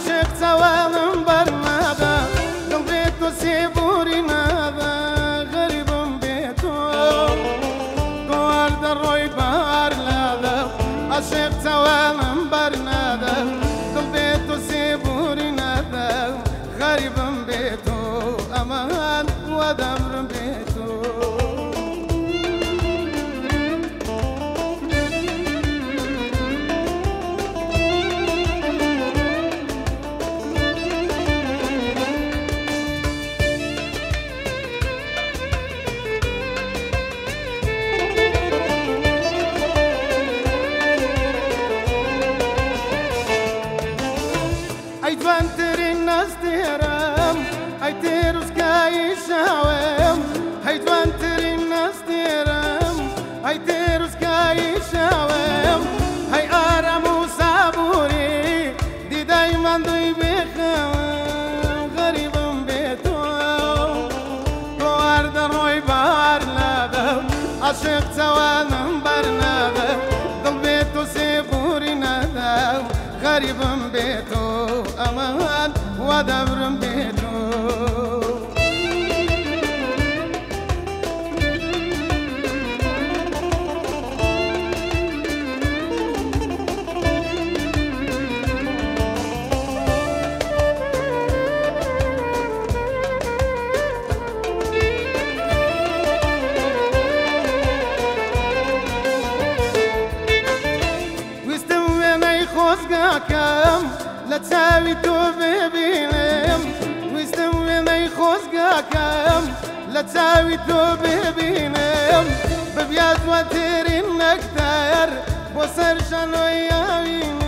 عاشق توالم برنادا قلبي تو سيبوري نادا غريبم بيتو قوار دروي بار لادا عاشق توالم برنادا قلبي تو سيبوري نادا غريبم بيتو أمان ودمر بيتو هيتوانترين ناس تيرام هيتيروس كاي شاوم هيتوانترين ناس تيرام هيتيروس كاي شاوم هي آرام وصابوري دي دايما دوي بخوام غريبم بيتو قوار دروي بار نادا عاشق توالم برنادا قلبي تو سيبوري نادا غريبم بيتو أمان ودبرم بيتو خۆزگاکەم لە چاوی تۆ ببینم ویستم وێنەی خۆزگاکەم لە چاوی تۆ ببینم ببیات وەترین نەکتەر بۆ سەر شەنۆی یاوین